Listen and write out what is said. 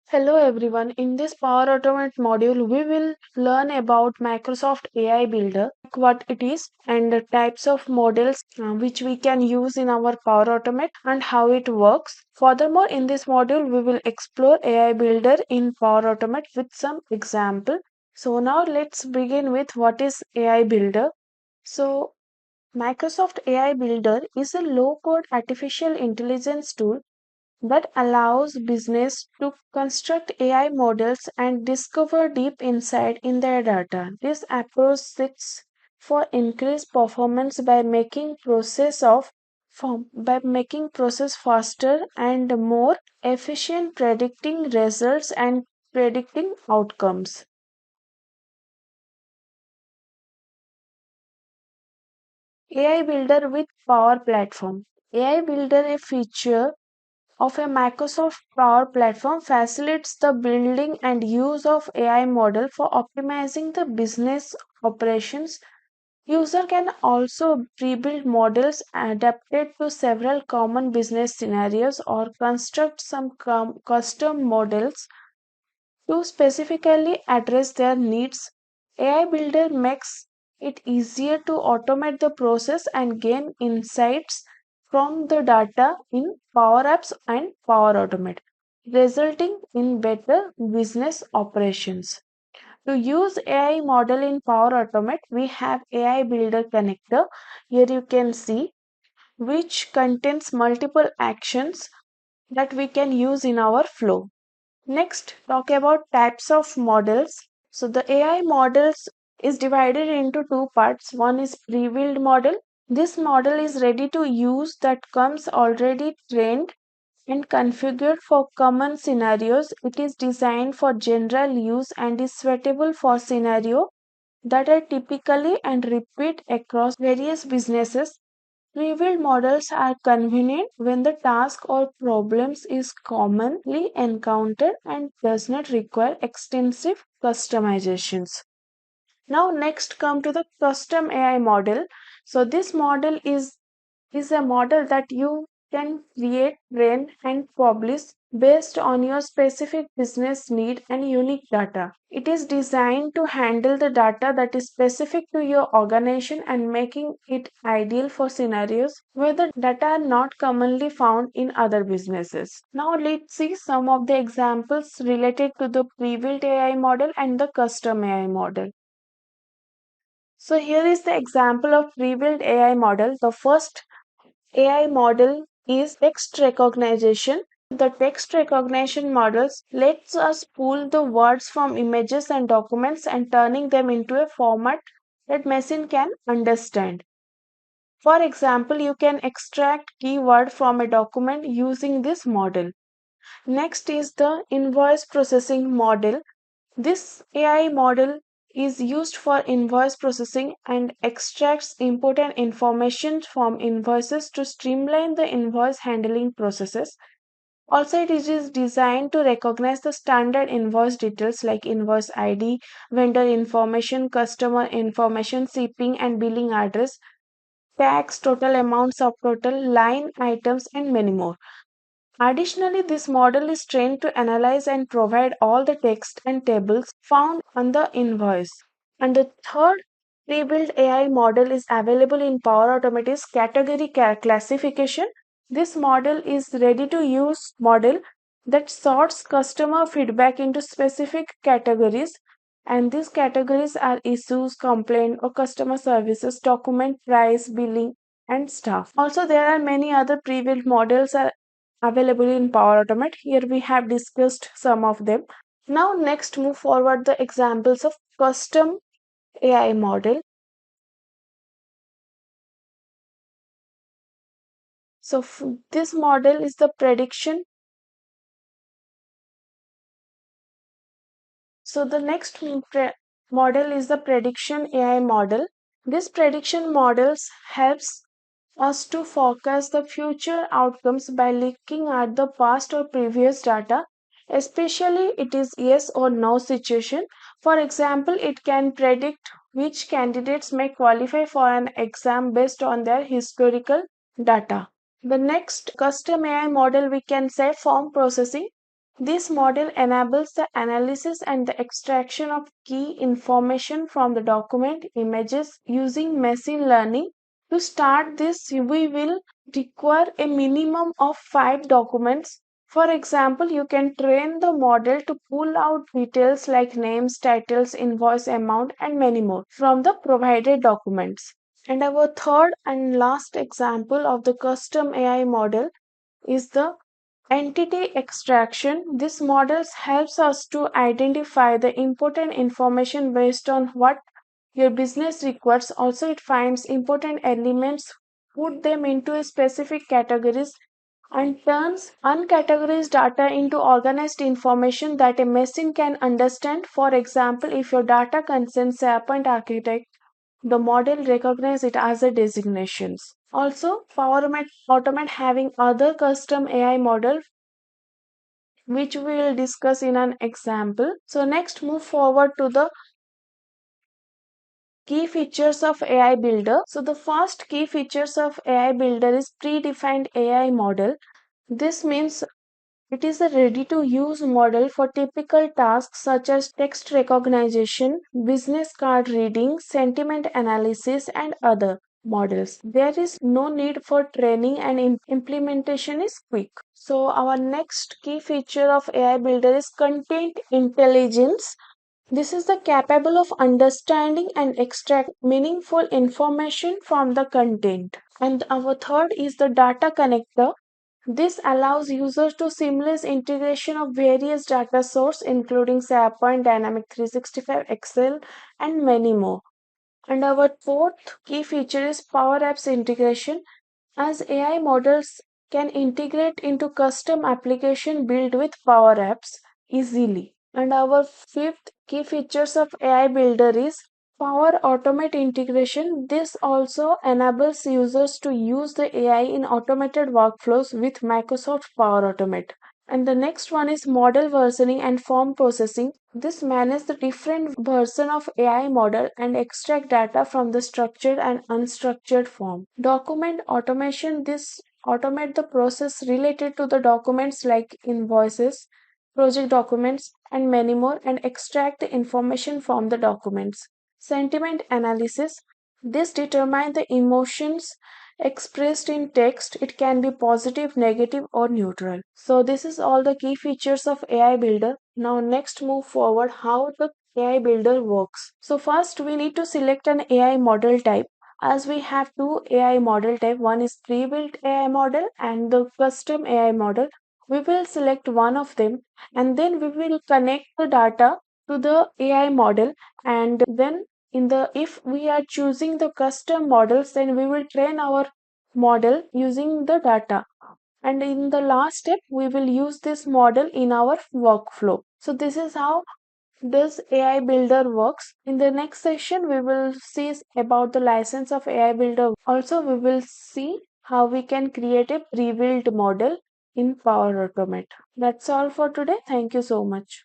Hello everyone. In this Power Automate module, we will learn about Microsoft AI Builder, what it is, and the types of models which we can use in our Power Automate and how it works. Furthermore, in this module, we will explore AI Builder in Power Automate with some example. So now let's begin with what is AI Builder. So Microsoft AI Builder is a low-code artificial intelligence tool that allows business to construct AI models and discover deep insight in their data. This approach seeks for increased performance by making process faster and more efficient, predicting results and predicting outcomes. AI Builder with Power Platform. AI Builder, a feature of a Microsoft Power Platform, facilitates the building and use of AI model for optimizing the business operations. User can also pre-build models adapted to several common business scenarios or construct some custom models to specifically address their needs. AI Builder makes it easier to automate the process and gain insights from the data in Power Apps and Power Automate, resulting in better business operations. To use AI model in Power Automate, we have AI Builder connector. Here you can see which contains multiple actions that we can use in our flow. Next, talk about types of models. So the AI models is divided into two parts. One is pre-built model. This model is ready to use that comes already trained and configured for common scenarios. It is designed for general use and is suitable for scenarios that are typically and repeat across various businesses. Pre-built models are convenient when the task or problems is commonly encountered and does not require extensive customizations. Now next come to the custom AI model. So this model is a model that you can create, train, and publish based on your specific business need and unique data. It is designed to handle the data that is specific to your organization and making it ideal for scenarios where the data are not commonly found in other businesses. Now let's see some of the examples related to the pre-built AI model and the custom AI model. So here is the example of pre-built AI model. The first AI model is text recognition. The text recognition models lets us pull the words from images and documents and turning them into a format that machine can understand. For example, you can extract keyword from a document using this model. Next is the invoice processing model. This AI model is used for invoice processing and extracts important information from invoices to streamline the invoice handling processes. Also, it is designed to recognize the standard invoice details like invoice ID, vendor information, customer information, shipping and billing address, tax, total amount, subtotal, line items, and many more. Additionally, this model is trained to analyze and provide all the text and tables found on the invoice. And the third pre-built AI model is available in Power Automate is category classification. This model is ready to use model that sorts customer feedback into specific categories, and these categories are issues, complaint or customer services, document, price, billing and staff. Also, there are many other pre-built models are available in Power Automate. Here we have discussed some of them. Now next move forward the examples of custom AI model. So this model is the prediction. So the next model is the prediction AI model. This prediction models helps us to forecast the future outcomes by looking at the past or previous data, especially it is yes or no situation. For example, it can predict which candidates may qualify for an exam based on their historical data. The next custom AI model we can say form processing. This model enables the analysis and the extraction of key information from the document images using machine learning. To start this, we will require a minimum of 5 documents. For example, you can train the model to pull out details like names, titles, invoice amount, and many more from the provided documents. And our third and last example of the custom AI model is the entity extraction. This model helps us to identify the important information based on what your business requires. Also, it finds important elements, put them into specific categories, and turns uncategorized data into organized information that a machine can understand. For example, if your data contains SharePoint architect, the model recognizes it as a designations. Also, Automate having other custom AI model which we will discuss in an example. So next move forward to the key features of AI Builder. So the first key features of AI Builder is predefined AI model. This means it is a ready to use model for typical tasks such as text recognition, business card reading, sentiment analysis, and other models. There is no need for training and implementation is quick. So, our next key feature of AI Builder is content intelligence. This is the capable of understanding and extract meaningful information from the content. And our third is the data connector. This allows users to seamless integration of various data sources including SharePoint, Dynamic 365, Excel, and many more. And our fourth key feature is Power Apps integration, as AI models can integrate into custom application built with Power Apps easily. And our fifth key features of AI Builder is Power Automate integration. This also enables users to use the AI in automated workflows with Microsoft Power Automate. And the next one is model versioning and form processing. This manages the different version of AI model and extract data from the structured and unstructured form. Document automation. This automate the process related to the documents like invoices, project documents, and many more, and extract the information from the documents. Sentiment analysis. This determines the emotions expressed in text. It can be positive, negative, or neutral. So this is all the key features of AI Builder. Now next move forward how the AI Builder works. So first we need to select an AI model type, as we have two AI model type. One is pre-built AI model and the custom AI model. We will select one of them and then we will connect the data to the AI model, and then in the if we are choosing the custom models, then we will train our model using the data, and in the last step we will use this model in our workflow. So this is how this AI Builder works. In the next session we will see about the license of AI Builder. Also we will see how we can create a pre-built model in Power Automate. That's all for today. Thank you so much.